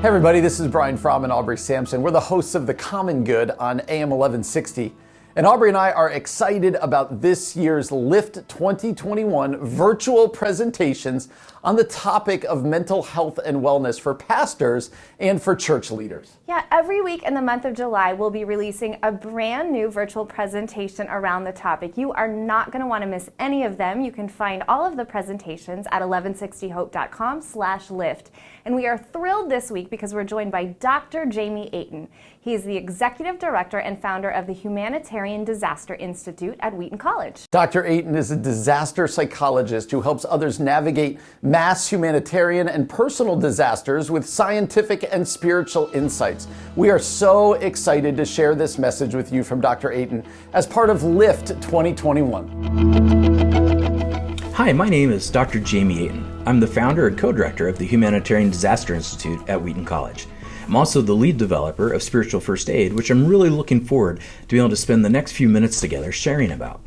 Hey everybody, this is Brian Fromm and Aubrey Sampson. We're the hosts of The Common Good on AM 1160. And Aubrey and I are excited about this year's Lift 2021 virtual presentations on the topic of mental health and wellness for pastors and for church leaders. Yeah, every week in the month of July, we'll be releasing a brand new virtual presentation around the topic. You are not going to want to miss any of them. You can find all of the presentations at 1160hope.com/lift. And we are thrilled this week because we're joined by Dr. Jamie Aten. He is the executive director and founder of the Humanitarian Disaster Institute at Wheaton College. Dr. Aten is a disaster psychologist who helps others navigate mass humanitarian and personal disasters with scientific and spiritual insights. We are so excited to share this message with you from Dr. Aten as part of Lift 2021. Hi, my name is Dr. Jamie Aten. I'm the founder and co-director of the Humanitarian Disaster Institute at Wheaton College. I'm also the lead developer of Spiritual First Aid, which I'm really looking forward to being able to spend the next few minutes together sharing about.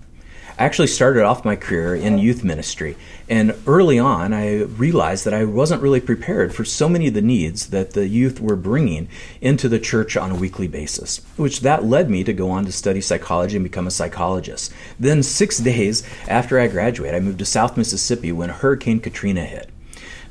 I actually started off my career in youth ministry, and early on I realized that I wasn't really prepared for so many of the needs that the youth were bringing into the church on a weekly basis, which that led me to go on to study psychology and become a psychologist. Then 6 days after I graduated, I moved to South Mississippi when Hurricane Katrina hit.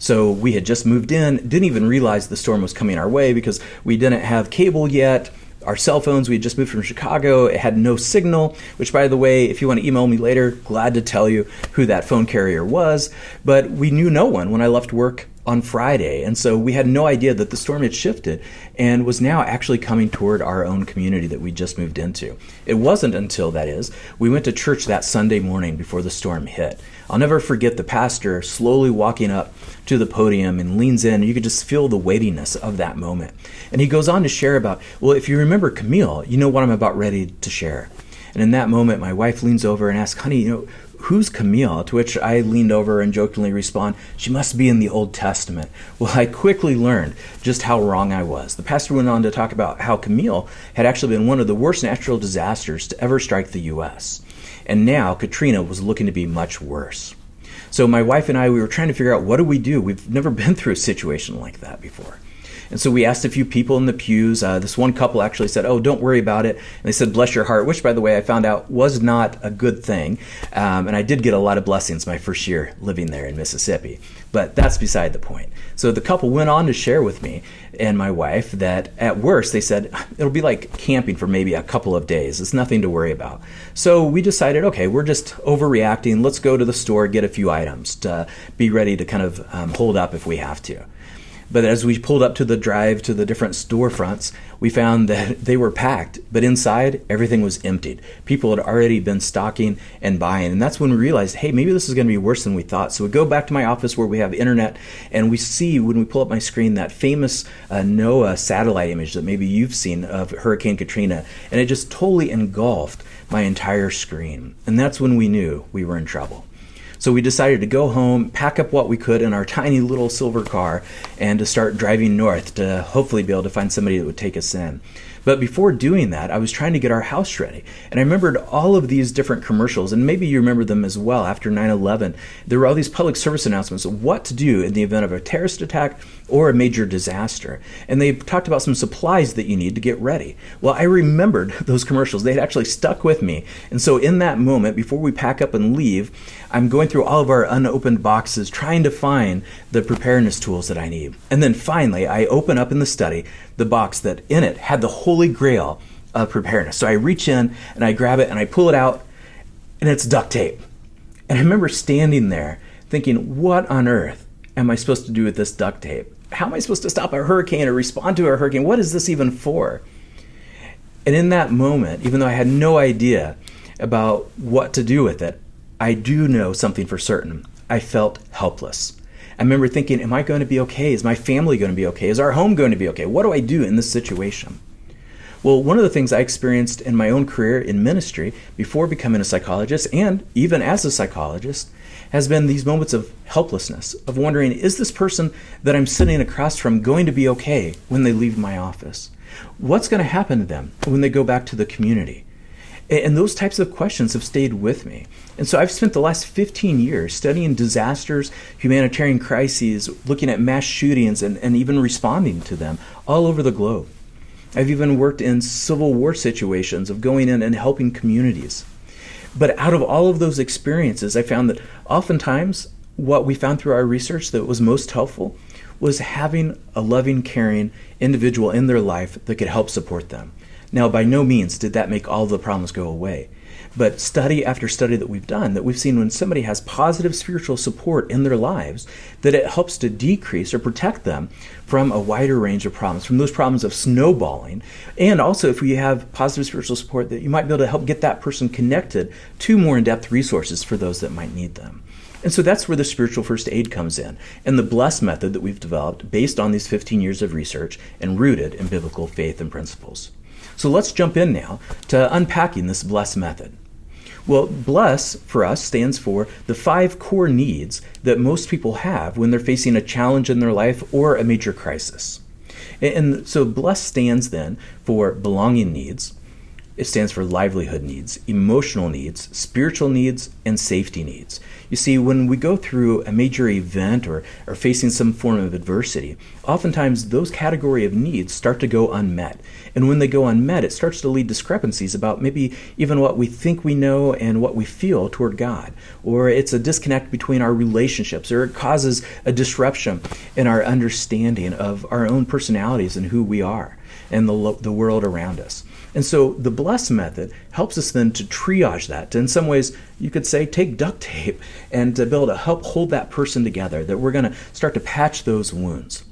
So we had just moved in, didn't even realize the storm was coming our way because we didn't have cable yet. Our cell phones, we had just moved from Chicago, it had no signal, which by the way, if you want to email me later, glad to tell you who that phone carrier was. But we knew no one when I left work on Friday. And so we had no idea that the storm had shifted and was now actually coming toward our own community that we just moved into. It wasn't until, that is, we went to church that Sunday morning before the storm hit. I'll never forget the pastor slowly walking up to the podium and leans in, and you could just feel the weightiness of that moment. And he goes on to share about, well, if you remember Camille, you know what I'm about ready to share. And in that moment, my wife leans over and asks, honey, who's Camille? To which I leaned over and jokingly respond, she must be in the Old Testament. Well, I quickly learned just how wrong I was. The pastor went on to talk about how Camille had actually been one of the worst natural disasters to ever strike the U.S. And now Katrina was looking to be much worse. So my wife and I, we were trying to figure out, what do we do? We've never been through a situation like that before. And so we asked a few people in the pews. This one couple actually said, oh, don't worry about it. And they said, bless your heart, which, by the way, I found out was not a good thing. And I did get a lot of blessings my first year living there in Mississippi. But that's beside the point. So the couple went on to share with me and my wife that at worst, they said, it'll be like camping for maybe a couple of days. It's nothing to worry about. So we decided, okay, we're just overreacting. Let's go to the store, get a few items to be ready to kind of hold up if we have to. But as we pulled up to the drive to the different storefronts, we found that they were packed, but inside everything was emptied. People had already been stocking and buying, and that's when we realized, hey, maybe this is going to be worse than we thought. So we go back to my office where we have internet, and we see when we pull up my screen that famous NOAA satellite image that maybe you've seen of Hurricane Katrina, and it just totally engulfed my entire screen. And that's when we knew we were in trouble. So we decided to go home, pack up what we could in our tiny little silver car, and to start driving north to hopefully be able to find somebody that would take us in. But before doing that, I was trying to get our house ready. And I remembered all of these different commercials, and maybe you remember them as well. After 9/11, there were all these public service announcements of what to do in the event of a terrorist attack or a major disaster. And they talked about some supplies that you need to get ready. Well, I remembered those commercials. They had actually stuck with me. And so in that moment, before we pack up and leave, I'm going through all of our unopened boxes, trying to find the preparedness tools that I need. And then finally, I open up in the study the box that in it had the holy grail of preparedness. So I reach in and I grab it and I pull it out, and it's duct tape. And I remember standing there thinking, what on earth am I supposed to do with this duct tape? How am I supposed to stop a hurricane or respond to a hurricane? What is this even for? And in that moment, even though I had no idea about what to do with it, I do know something for certain. I felt helpless. I remember thinking, am I going to be okay? Is my family going to be okay? Is our home going to be okay? What do I do in this situation? Well, one of the things I experienced in my own career in ministry before becoming a psychologist, and even as a psychologist, has been these moments of helplessness, of wondering, is this person that I'm sitting across from going to be okay when they leave my office? What's going to happen to them when they go back to the community? And those types of questions have stayed with me. And so I've spent the last 15 years studying disasters, humanitarian crises, looking at mass shootings, and even responding to them all over the globe. I've even worked in civil war situations of going in and helping communities. But out of all of those experiences, I found that oftentimes what we found through our research that was most helpful was having a loving, caring individual in their life that could help support them. Now, by no means did that make all of the problems go away. But study after study that we've done, that we've seen when somebody has positive spiritual support in their lives, that it helps to decrease or protect them from a wider range of problems, from those problems of snowballing. And also, if we have positive spiritual support, that you might be able to help get that person connected to more in-depth resources for those that might need them. And so that's where the spiritual first aid comes in, and the BLESS method that we've developed based on these 15 years of research and rooted in biblical faith and principles. So let's jump in now to unpacking this BLESS method. Well, BLESS for us stands for the 5 core needs that most people have when they're facing a challenge in their life or a major crisis. And so BLESS stands then for belonging needs. It stands for livelihood needs, emotional needs, spiritual needs, and safety needs. You see, when we go through a major event or are facing some form of adversity, oftentimes those category of needs start to go unmet. And when they go unmet, it starts to lead discrepancies about maybe even what we think we know and what we feel toward God. Or it's a disconnect between our relationships, or it causes a disruption in our understanding of our own personalities and who we are and the world around us. And so the BLESS method helps us then to triage that, to in some ways you could say take duct tape and to be able to help hold that person together, that we're going to start to patch those wounds.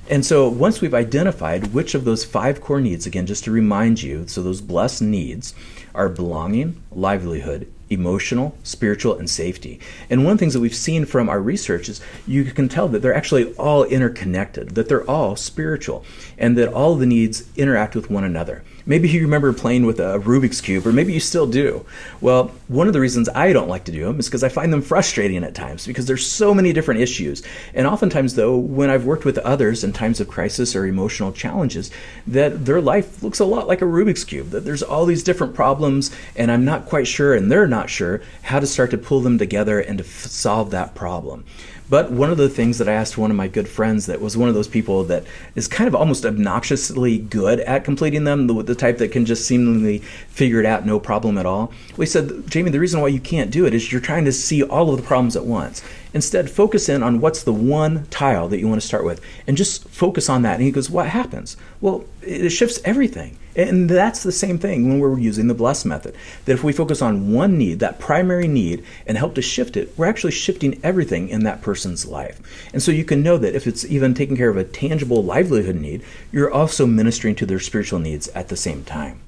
And so once we've identified which of those 5 core needs, again, just to remind you, so those BLESS needs are belonging, livelihood, emotional, spiritual, and safety. And one of the things that we've seen from our research is you can tell that they're actually all interconnected, that they're all spiritual, and that all the needs interact with one another. Maybe you remember playing with a Rubik's Cube, or maybe you still do. Well, one of the reasons I don't like to do them is because I find them frustrating at times, because there's so many different issues. And oftentimes, though, when I've worked with others in times of crisis or emotional challenges, that their life looks a lot like a Rubik's Cube, that there's all these different problems, and I'm not quite sure, and they're not sure, how to start to pull them together and to solve that problem. But one of the things that I asked one of my good friends that was one of those people that is kind of almost obnoxiously good at completing them, the type that can just seemingly figure it out no problem at all. Well, he said, Jamie, the reason why you can't do it is you're trying to see all of the problems at once. Instead, focus in on what's the one tile that you want to start with, and just focus on that. And he goes, what happens? Well, it shifts everything. And that's the same thing when we're using the BLESS method, that if we focus on one need, that primary need, and help to shift it, we're actually shifting everything in that person's life. And so you can know that if it's even taking care of a tangible livelihood need, you're also ministering to their spiritual needs at the same time.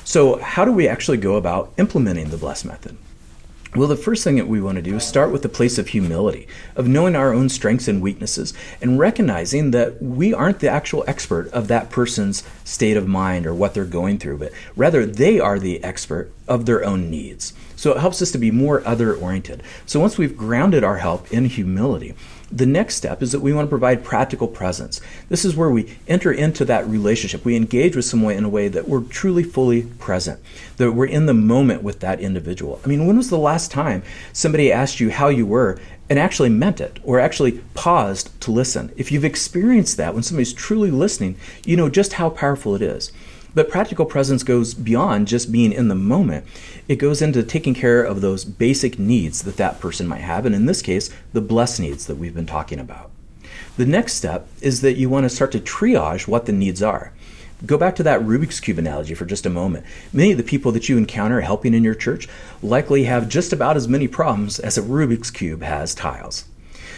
So how do we actually go about implementing the BLESS method? Well, the first thing that we want to do is start with the place of humility, of knowing our own strengths and weaknesses, and recognizing that we aren't the actual expert of that person's state of mind or what they're going through, but rather they are the expert of their own needs. So it helps us to be more other-oriented. So once we've grounded our help in humility, the next step is that we want to provide practical presence. This is where we enter into that relationship. We engage with someone in a way that we're truly fully present, that we're in the moment with that individual. I mean, when was the last time somebody asked you how you were and actually meant it, or actually paused to listen? If you've experienced that, when somebody's truly listening, you know just how powerful it is. But practical presence goes beyond just being in the moment. It goes into taking care of those basic needs that that person might have, and in this case, the BLESS needs that we've been talking about. The next step is that you want to start to triage what the needs are. Go back to that Rubik's Cube analogy for just a moment. Many of the people that you encounter helping in your church likely have just about as many problems as a Rubik's Cube has tiles.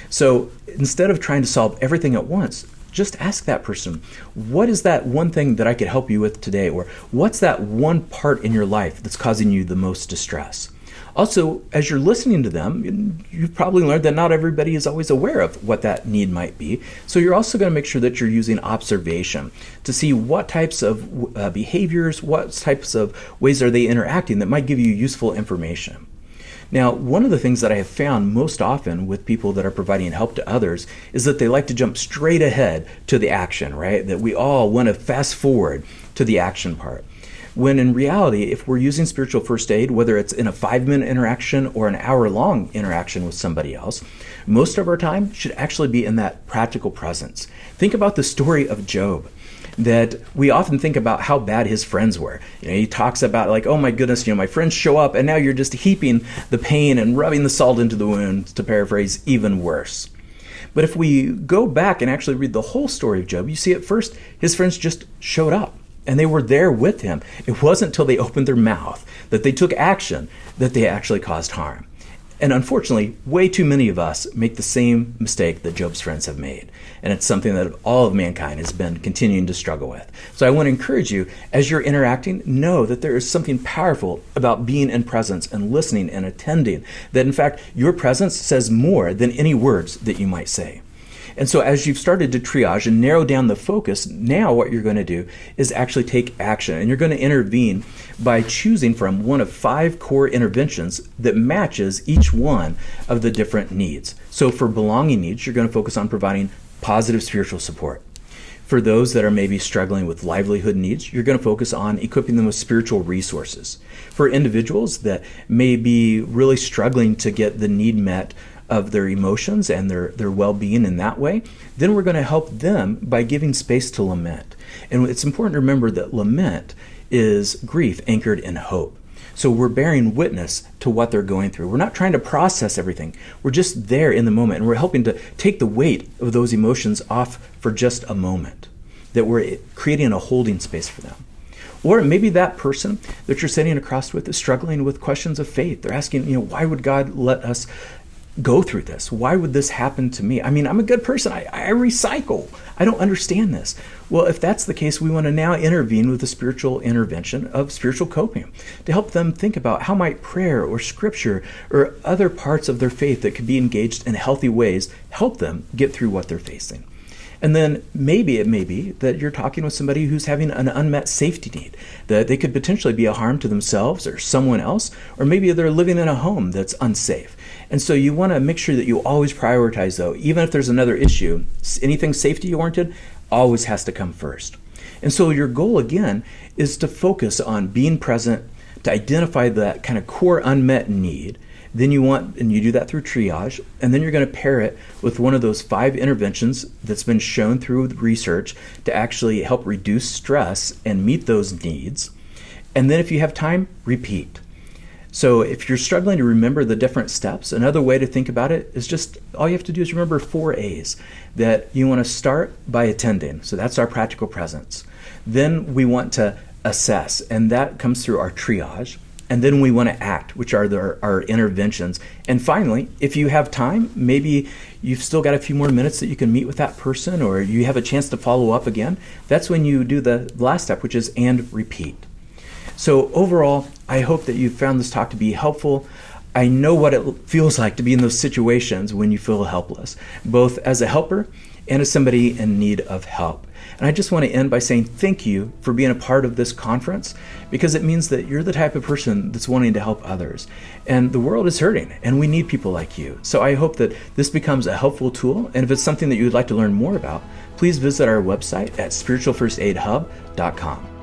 So instead of trying to solve everything at once, just ask that person, what is that one thing that I could help you with today? Or what's that one part in your life that's causing you the most distress? Also, as you're listening to them, you've probably learned that not everybody is always aware of what that need might be. So you're also going to make sure that you're using observation to see what types of behaviors, what types of ways are they interacting that might give you useful information. Now, one of the things that I have found most often with people that are providing help to others is that they like to jump straight ahead to the action, right? That we all want to fast forward to the action part. When in reality, if we're using spiritual first aid, whether it's in a 5-minute interaction or an hour-long interaction with somebody else, most of our time should actually be in that practical presence. Think about the story of Job, that we often think about how bad his friends were. He talks about like, oh my goodness, my friends show up and now you're just heaping the pain and rubbing the salt into the wound, to paraphrase, even worse. But if we go back and actually read the whole story of Job, you see at first his friends just showed up and they were there with him. It wasn't until they opened their mouth, that they took action, that they actually caused harm. And unfortunately, way too many of us make the same mistake that Job's friends have made. And it's something that all of mankind has been continuing to struggle with. So I want to encourage you, as you're interacting, know that there is something powerful about being in presence and listening and attending. That in fact, your presence says more than any words that you might say. And so as you've started to triage and narrow down the focus, now what you're going to do is actually take action. And you're going to intervene by choosing from one of 5 core interventions that matches each one of the different needs. So for belonging needs, you're going to focus on providing positive spiritual support. For those that are maybe struggling with livelihood needs, you're going to focus on equipping them with spiritual resources. For individuals that may be really struggling to get the need met of their emotions and their well-being in that way, then we're going to help them by giving space to lament. And it's important to remember that lament is grief anchored in hope. So we're bearing witness to what they're going through. We're not trying to process everything. We're just there in the moment, and we're helping to take the weight of those emotions off for just a moment, that we're creating a holding space for them. Or maybe that person that you're sitting across with is struggling with questions of faith. They're asking, why would God let us go through this? Why would this happen to me? I mean, I'm a good person. I recycle. I don't understand this. Well, if that's the case, we want to now intervene with the spiritual intervention of spiritual coping to help them think about how might prayer or scripture or other parts of their faith that could be engaged in healthy ways help them get through what they're facing. And then maybe it may be that you're talking with somebody who's having an unmet safety need, that they could potentially be a harm to themselves or someone else, or maybe they're living in a home that's unsafe. And so you want to make sure that you always prioritize, though, even if there's another issue, anything safety oriented always has to come first. And so your goal, again, is to focus on being present, to identify that kind of core unmet need. Then you do that through triage, and then you're going to pair it with one of those 5 interventions that's been shown through research to actually help reduce stress and meet those needs. And then if you have time, repeat. So if you're struggling to remember the different steps, another way to think about it is just all you have to do is remember 4 A's, that you want to start by attending. So that's our practical presence. Then we want to assess, and that comes through our triage. And then we want to act, which are our interventions. And finally, if you have time, maybe you've still got a few more minutes that you can meet with that person, or you have a chance to follow up again. That's when you do the last step, which is and repeat. So overall, I hope that you found this talk to be helpful. I know what it feels like to be in those situations when you feel helpless, both as a helper and as somebody in need of help. And I just want to end by saying thank you for being a part of this conference, because it means that you're the type of person that's wanting to help others. And the world is hurting, and we need people like you. So I hope that this becomes a helpful tool. And if it's something that you would like to learn more about, please visit our website at spiritualfirstaidhub.com.